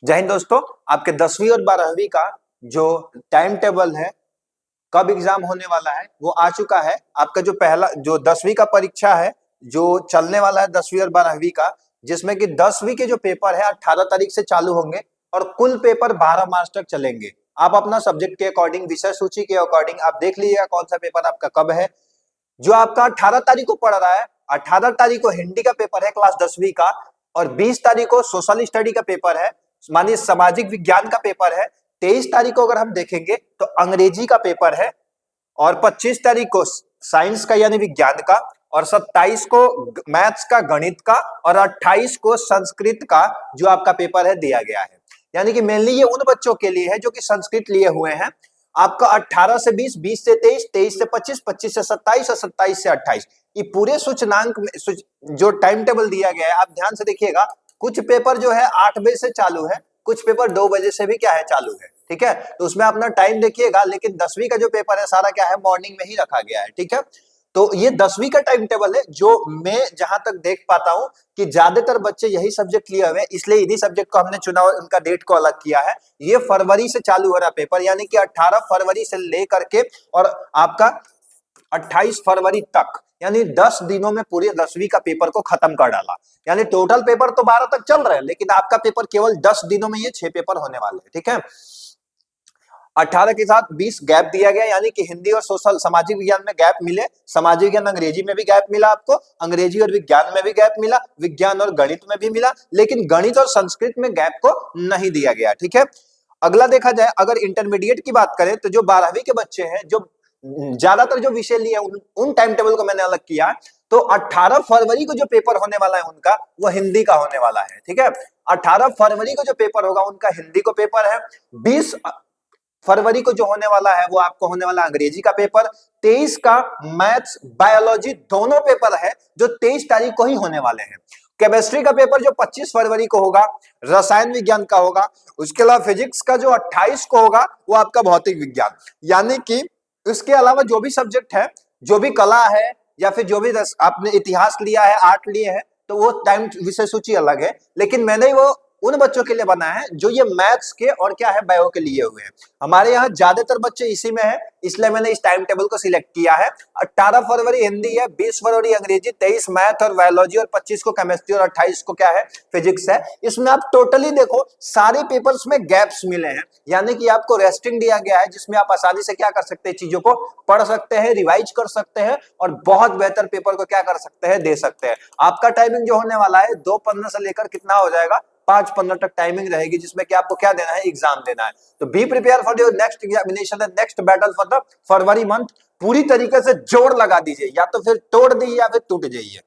जय हिंद दोस्तों। आपके 10वीं और 12वीं का जो टाइम टेबल है, कब एग्जाम होने वाला है वो आ चुका है। आपका जो पहला जो 10वीं का परीक्षा है जो चलने वाला है 10वीं और 12वीं का, जिसमें कि 10वीं के जो पेपर है 18 तारीख से चालू होंगे और कुल पेपर 12 मार्च तक चलेंगे। आप अपना सब्जेक्ट के अकॉर्डिंग, विषय सूची के अकॉर्डिंग आप देख लीजिएगा कौन सा पेपर आपका कब है। जो आपका 18 तारीख को पड़ रहा है, 18 तारीख को हिंदी का पेपर है क्लास 10वीं का, और 20 तारीख को सोशल स्टडी का पेपर है, मानिए सामाजिक विज्ञान का पेपर है। 23 तारीख को अगर हम देखेंगे तो अंग्रेजी का पेपर है, और 25 तारीख को साइंस का यानी विज्ञान का, और 27 को मैथ्स का, गणित का, और 28 को संस्कृत का जो आपका पेपर है दिया गया है। यानी कि मेनली ये उन बच्चों के लिए है जो कि संस्कृत लिए हुए हैं। आपका 18 से 20, 20 से 23, 23 से 25, 25 से 27 और 27 से 28 ये पूरे सूचनांक में जो टाइम टेबल दिया गया है, आप ध्यान से देखिएगा। कुछ पेपर जो है 8 बजे से चालू है, कुछ पेपर 2 बजे से भी क्या है चालू है, ठीक है। तो उसमें अपना टाइम देखिएगा, लेकिन 10वीं का जो पेपर है सारा क्या है मॉर्निंग में ही रखा गया है, ठीक है। तो ये 10वीं का टाइम टेबल है जो मैं जहां तक देख पाता हूं कि ज्यादातर बच्चे यही सब्जेक्ट लिए हुए हैं, इसलिए इन्हीं सब्जेक्ट को हमने चुना और उनका डेट को अलग किया है। ये फरवरी से चालू हो रहा पेपर, यानी कि 18 फरवरी से लेकर के और आपका 28 फरवरी तक, यानी 10 दिनों में पूरे 10वीं का पेपर को खत्म कर डाला। यानी टोटल पेपर तो 12 तक चल रहे हैं, लेकिन आपका पेपर केवल 10 दिनों में ये 6 पेपर होने वाले हैं, ठीक है। 18 के साथ 20 गैप दिया गया, यानी कि हिंदी और सोशल सामाजिक विज्ञान में गैप मिले, सामाजिक विज्ञान अंग्रेजी में भी गैप मिला आपको, अंग्रेजी और विज्ञान में भी गैप मिला, विज्ञान और गणित में भी मिला, लेकिन गणित और संस्कृत में गैप को नहीं दिया गया, ठीक है। अगला देखा जाए, अगर इंटरमीडिएट की बात करें तो जो 12वीं के बच्चे हैं, जो ज्यादातर जो विषय लिए उन टाइम टेबल को मैंने अलग किया। तो 18 फरवरी को जो पेपर होने वाला है उनका, वो हिंदी का होने वाला है, ठीक है। 18 फरवरी को जो पेपर होगा उनका हिंदी को पेपर है। 20 फरवरी को जो होने वाला है वो आपको होने वाला अंग्रेजी का पेपर। 23 का मैथ्स बायोलॉजी दोनों पेपर है जो 23 तारीख को ही होने वाले हैं। केमिस्ट्री का पेपर जो 25 फरवरी को होगा, रसायन विज्ञान का होगा। उसके अलावा फिजिक्स का जो 28 को होगा वो आपका भौतिक विज्ञान। यानी कि उसके अलावा जो भी सब्जेक्ट है, जो भी कला है, या फिर जो भी आपने इतिहास लिया है, आर्ट लिए है, तो वो टाइम विषय सूची अलग है। लेकिन मैंने वो उन बच्चों के लिए बनाया है जो ये मैथ्स के और क्या है बायो के लिए हुए हैं। हमारे यहाँ ज्यादातर बच्चे इसी में है, इसलिए मैंने इस टाइम टेबल को सिलेक्ट किया है। 18 फरवरी हिंदी है, 20 फरवरी अंग्रेजी, 23 मैथ और बायोलॉजी, और 25 को केमिस्ट्री, और 28 को क्या है फिजिक्स है। इसमें आप टोटली देखो सारे पेपर्स में गैप्स मिले हैं, यानी कि आपको रेस्टिंग दिया गया है, जिसमें आप आसानी से क्या कर सकते हैं, चीजों को पढ़ सकते हैं, रिवाइज कर सकते हैं, और बहुत बेहतर पेपर को क्या कर सकते हैं, दे सकते हैं। आपका टाइमिंग जो होने वाला है 2:15 से लेकर कितना हो जाएगा 5:15 तक टाइमिंग रहेगी, जिसमें कि आपको क्या देना है, एग्जाम देना है। तो be prepare for your next examination and next battle for the February month. पूरी तरीके से जोर लगा दीजिए, या तो फिर तोड़ दीजिए या फिर टूट जाइए।